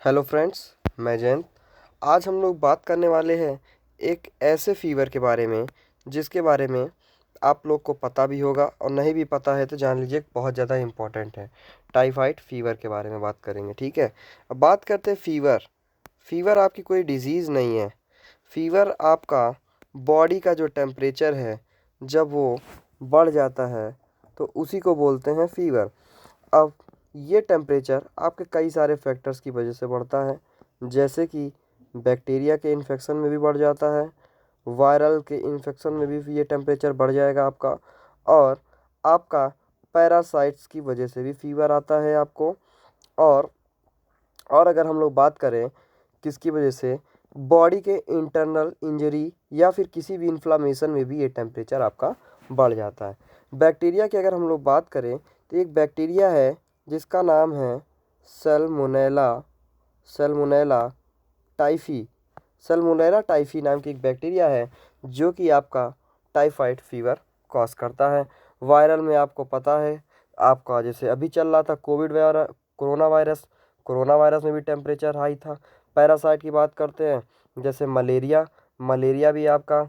Hello friends, मैं जयंत। आज हम लोग बात करने वाले हैं एक ऐसे फ़ीवर के बारे में जिसके बारे में आप लोग को पता भी होगा और नहीं भी पता है तो जान लीजिए बहुत ज़्यादा इम्पोर्टेंट है। टाइफाइड फ़ीवर के बारे में बात करेंगे, ठीक है। अब बात करते हैं फ़ीवर। फ़ीवर आपकी कोई डिज़ीज़ नहीं है। फ़ीवर आपका बॉडी का जो टेम्परेचर है जब वो बढ़ जाता है तो उसी को बोलते हैं फ़ीवर। अब ये टेम्परेचर आपके कई सारे फैक्टर्स की वजह से बढ़ता है, जैसे कि बैक्टीरिया के इन्फेक्शन में भी बढ़ जाता है, वायरल के इन्फेक्शन में भी ये टेम्परेचर बढ़ जाएगा आपका, और आपका पैरासाइट्स की वजह से भी फीवर आता है आपको। और और अगर हम लोग बात करें किसकी वजह से, बॉडी के इंटरनल इंजरी या फिर किसी भी इन्फ्लामेशन में भी ये टेम्परेचर आपका बढ़ जाता है। बैक्टीरिया की अगर हम लोग बात करें तो एक बैक्टीरिया है जिसका नाम है Salmonella Salmonella typhi. Salmonella typhi नाम की एक बैक्टीरिया है जो कि आपका टाइफाइड फीवर कॉज करता है। वायरल में आपको पता है, आपका जैसे अभी चल रहा था कोरोना वायरस में भी टेम्परेचर हाई था। पैरासाइट की बात करते हैं, जैसे मलेरिया मलेरिया भी आपका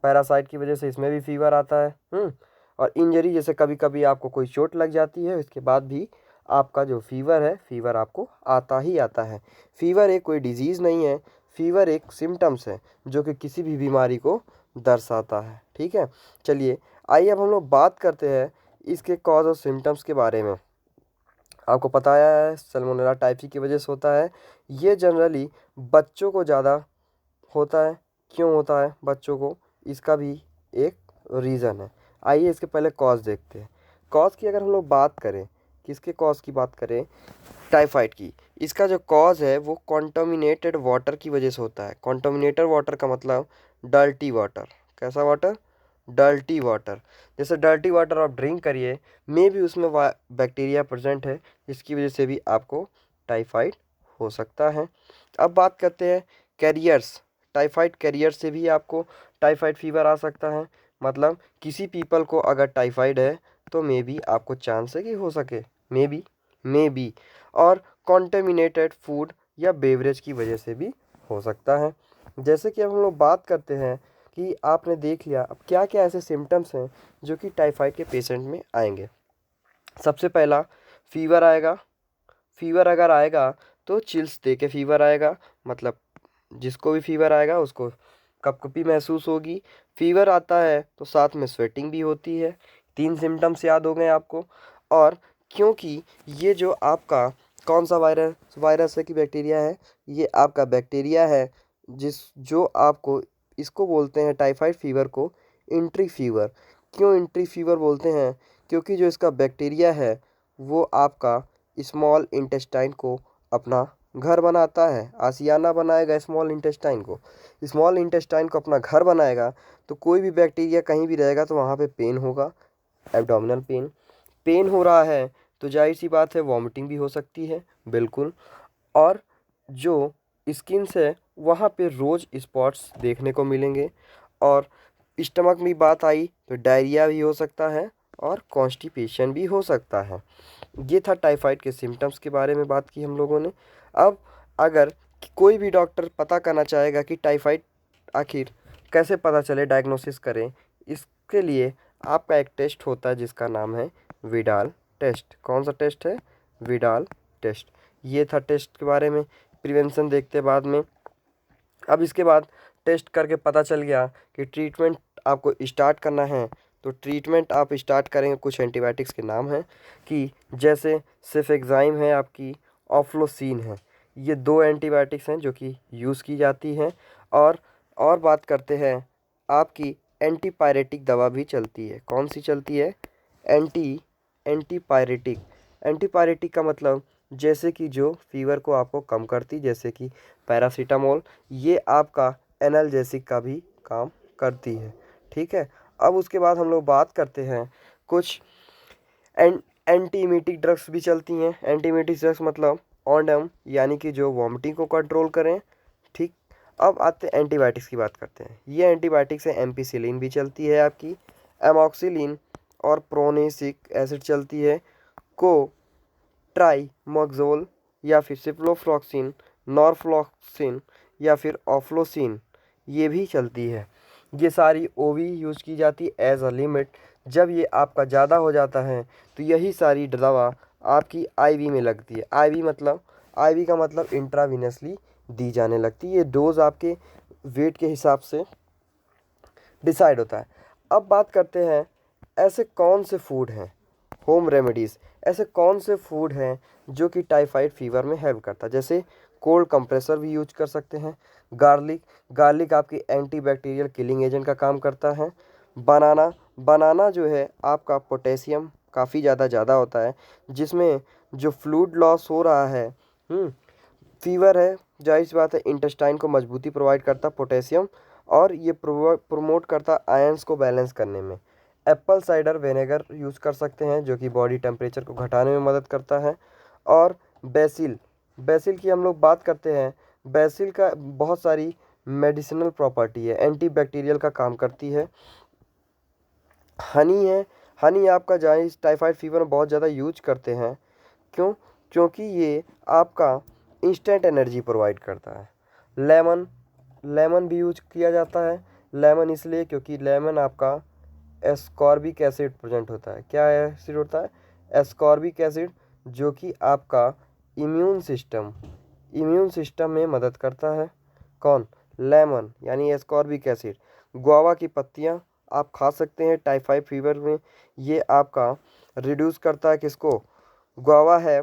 पैरासाइट की वजह से इसमें भी फीवर आता है। और इंजरी, जैसे कभी कभी आपको कोई चोट लग जाती है उसके बाद भी आपका जो फीवर है, फीवर आपको आता ही आता है। फीवर एक कोई डिजीज़ नहीं है, फीवर एक सिम्टम्स है जो कि किसी भी बीमारी को दर्शाता है, ठीक है। चलिए, आइए अब हम लोग बात करते हैं इसके कॉज और सिम्टम्स के बारे में। आपको पता है सल्मोनेला टाइफी की वजह से होता है। ये जनरली बच्चों को ज़्यादा होता है। क्यों होता है बच्चों को, इसका भी एक रीज़न है। आइए इसके पहले कॉज देखते हैं। कॉज की अगर हम लोग बात करें, किसके कॉज की बात करें, टाइफाइड की, इसका जो कॉज है वो कॉन्टामिनेटेड वाटर की वजह से होता है। कॉन्टामिनेटेड वाटर का मतलब डर्टी वाटर। कैसा वाटर? Dirty water. जैसे डर्टी वाटर आप ड्रिंक करिए, मे भी उसमें बैक्टीरिया प्रेजेंट है जिसकी वजह से भी आपको टाइफाइड हो सकता है। अब बात करते हैं कैरियर्स। टाइफाइड कैरियर से भी आपको टाइफाइड फीवर आ सकता है। मतलब किसी पीपल को अगर टाइफाइड है तो मे बी आपको चांस है कि हो सके, मे बी। और कॉन्टेमिनेटेड फूड या बेवरेज की वजह से भी हो सकता है। जैसे कि अब हम लोग बात करते हैं कि आपने देख लिया अब क्या क्या ऐसे सिम्टम्स हैं जो कि टाइफाइड के पेशेंट में आएंगे। सबसे पहला, फीवर आएगा। फीवर अगर आएगा तो चिल्स दे के फीवर आएगा। मतलब जिसको भी फीवर आएगा उसको कपकपी महसूस होगी। फीवर आता है तो साथ में स्वेटिंग भी होती है। 3 सिम्टम्स याद हो गए आपको। और क्योंकि ये जो आपका कौन सा वायरस वायरस है कि बैक्टीरिया है, ये आपका बैक्टीरिया है जो आपको, इसको बोलते हैं टाइफाइड फीवर को इंट्री फीवर। क्यों इंट्री फीवर बोलते हैं? क्योंकि जो इसका बैक्टीरिया है वो आपका स्मॉल इंटेस्टाइन को अपना घर बनाता है, आशियाना बनाएगा स्मॉल इंटेस्टाइन को। स्मॉल इंटेस्टाइन को अपना घर बनाएगा तो कोई भी बैक्टीरिया कहीं भी रहेगा तो वहाँ पे पेन होगा, एब्डोमिनल पेन। पेन हो रहा है तो जाहिर सी बात है वॉमिटिंग भी हो सकती है, बिल्कुल। और जो स्किन से वहाँ पे रोज़ स्पॉट्स देखने को मिलेंगे। और स्टमक में बात आई तो डायरिया भी हो सकता है और कॉन्स्टिपेशन भी हो सकता है। ये था टाइफाइड के सिम्टम्स के बारे में बात की हम लोगों ने। अब अगर कोई भी डॉक्टर पता करना चाहेगा कि टाइफाइड आखिर कैसे पता चले, डायग्नोसिस करें, इसके लिए आपका एक टेस्ट होता है जिसका नाम है विडाल टेस्ट। कौन सा टेस्ट है? Widal test. ये था टेस्ट के बारे में। प्रिवेंशन देखते बाद में। अब इसके बाद टेस्ट करके पता चल गया कि ट्रीटमेंट आपको स्टार्ट करना है तो ट्रीटमेंट आप स्टार्ट करेंगे। कुछ एंटीबायोटिक्स के नाम हैं कि जैसे सिफेक्साइम है, आपकी ऑफ्लोसिन है। ये 2 एंटीबायोटिक्स हैं जो कि यूज़ की जाती हैं। और बात करते हैं, आपकी एंटीपायरेटिक दवा भी चलती है। कौन सी चलती है? एंटीपायरेटिक। एंटीपायरेटिक का मतलब जैसे कि जो फीवर को आपको कम करती, जैसे कि पैरासीटामोल, ये आपका एनाल्जेसिक का भी काम करती है, ठीक है। अब उसके बाद हम लोग बात करते हैं कुछ एंटीमीटिक ड्रग्स भी चलती हैं। एंटीमीटिक ड्रग्स मतलब ऑन्डम, यानी कि जो वॉमिटिंग को कंट्रोल करें, ठीक। अब आते हैं एंटीबायोटिक्स की बात करते हैं। ये एंटीबायोटिक्स है, एम्पिसिलिन भी चलती है आपकी, एमॉक्सिलिन और प्रोनेसिक एसिड चलती है, को ट्राईमोक्सोल या फिर सिप्रोफ्लॉक्सिन, नॉरफ्लॉक्सिन या फिर ऑफ्लोसिन ये भी चलती है। ये सारी ओवी यूज़ की जाती एज अ लिमिट। जब ये आपका ज़्यादा हो जाता है तो यही सारी दवा आपकी आईवी में लगती है। आईवी मतलब, आईवी का मतलब इंट्रावीनसली दी जाने लगती है। ये डोज आपके वेट के हिसाब से डिसाइड होता है। अब बात करते हैं ऐसे कौन से फूड हैं, होम रेमेडीज़, ऐसे कौन से फूड हैं जो कि टाइफाइड फीवर में हेल्प करता है। जैसे कोल्ड कंप्रेसर भी यूज कर सकते हैं। गार्लिक, गार्लिक आपकी एंटीबैक्टीरियल किलिंग एजेंट का काम करता है। बनाना, बनाना जो है आपका पोटेशियम काफ़ी ज़्यादा होता है, जिसमें जो फ्लूइड लॉस हो रहा है, फीवर है, जाहिर सी बात है इंटेस्टाइन को मजबूती प्रोवाइड करता पोटेशियम, और ये प्रमोट करता आयंस को बैलेंस करने में। एप्पल साइडर विनेगर यूज़ कर सकते हैं जो कि बॉडी टेम्परेचर को घटाने में मदद करता है। और बेसिल, बेसिल की हम लोग बात करते हैं। बेसिल का बहुत सारी मेडिसिनल प्रॉपर्टी है, एंटीबैक्टीरियल का काम करती है। हनी है, हनी आपका जाहिर टाइफाइड फीवर में बहुत ज़्यादा यूज करते हैं। क्यों? क्योंकि ये आपका इंस्टेंट एनर्जी प्रोवाइड करता है। लेमन, लेमन भी यूज किया जाता है। लेमन इसलिए क्योंकि लेमन आपका एस्कॉर्बिक एसिड प्रेजेंट होता है। क्या एसिड होता है? एस्कॉर्बिक एसिड, जो कि आपका इम्यून सिस्टम में मदद करता है। कौन? लेमन यानी एस्कॉर्बिक एसिड। गुआवा की पत्तियां आप खा सकते हैं टाइफाइड फीवर में। ये आपका रिड्यूस करता है किसको? गुआवा है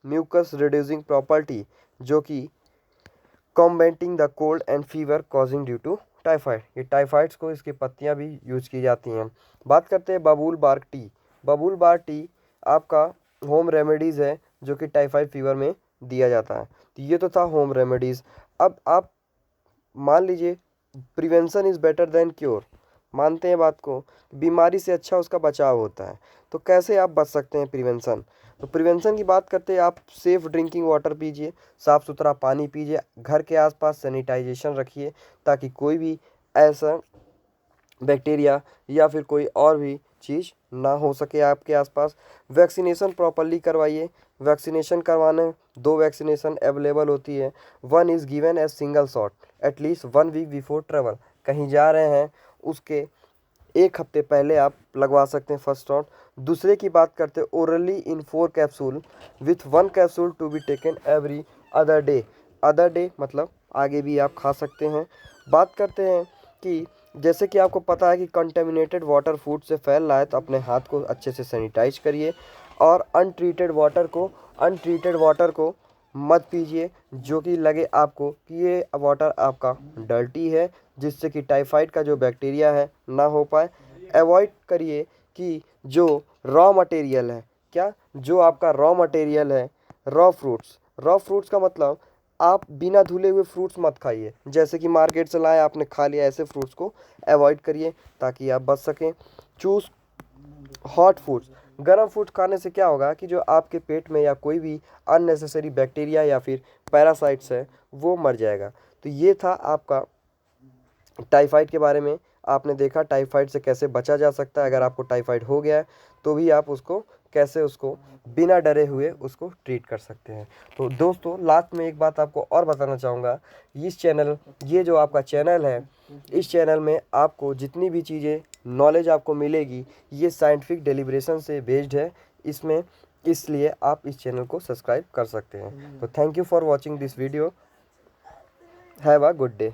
म्यूकस रिड्यूसिंग प्रॉपर्टी, जो कि combating the cold and fever causing due to typhoid. ये टाइफाइड्स को इसकी पत्तियां भी यूज की जाती हैं। बात करते हैं बबूल बार्क टी। बबूल बार्क टी आपका होम रेमेडीज़ है जो कि टाइफाइड फीवर में दिया जाता है। तो ये तो था होम रेमेडीज़। अब आप मान लीजिए prevention is better than cure, मानते हैं बात को, बीमारी से अच्छा उसका बचाव होता है। तो कैसे आप बच सकते हैं प्रिवेंशन? तो प्रिवेंशन की बात करते हैं, आप सेफ़ ड्रिंकिंग वाटर पीजिए, साफ़ सुथरा पानी पीजिए, घर के आसपास सैनिटाइजेशन रखिए ताकि कोई भी ऐसा बैक्टीरिया या फिर कोई और भी चीज़ ना हो सके आपके आसपास। वैक्सीनेशन प्रॉपरली करवाइए। वैक्सीनेशन करवाने 2 वैक्सीनेशन अवेलेबल होती है। One is given as single shot at least 1 week before travel. कहीं जा रहे हैं उसके 1 हफ्ते पहले आप लगवा सकते हैं फर्स्ट शॉट। दूसरे की बात करते हैं orally in 4 capsule with 1 capsule to be taken every other day. Other day मतलब आगे भी आप खा सकते हैं। बात करते हैं कि जैसे कि आपको पता है कि कंटेमिनेटेड वाटर फूड से फैल रहा है, तो अपने हाथ को अच्छे से सैनिटाइज करिए। और अनट्रीटेड वाटर को मत पीजिए जो कि लगे आपको कि ये वाटर आपका डर्टी है, जिससे कि टाइफाइड का जो बैक्टीरिया है ना हो पाए। अवॉइड करिए कि जो रॉ मटेरियल है, क्या, जो आपका रॉ मटेरियल है, रॉ फ्रूट्स का मतलब आप बिना धुले हुए फ्रूट्स मत खाइए। जैसे कि मार्केट से लाए आपने खा लिया, ऐसे फ्रूट्स को अवॉइड करिए ताकि आप बच सकें। Choose hot foods. गर्म फूड खाने से क्या होगा कि जो आपके पेट में या कोई भी अननेसेसरी बैक्टीरिया या फिर पैरासाइट्स है वो मर जाएगा। तो ये था आपका टाइफाइड के बारे में। आपने देखा टाइफाइड से कैसे बचा जा सकता है। अगर आपको टाइफाइड हो गया है तो भी आप उसको कैसे, उसको बिना डरे हुए उसको ट्रीट कर सकते हैं। तो दोस्तों लास्ट में एक बात आपको और बताना चाहूँगा, इस चैनल, ये जो आपका चैनल है, इस चैनल में आपको जितनी भी चीज़ें नॉलेज आपको मिलेगी ये साइंटिफिक डेलिब्रेशन से बेस्ड है इसमें, इसलिए आप इस चैनल को सब्सक्राइब कर सकते हैं। तो thank you for watching this video. Have a good day.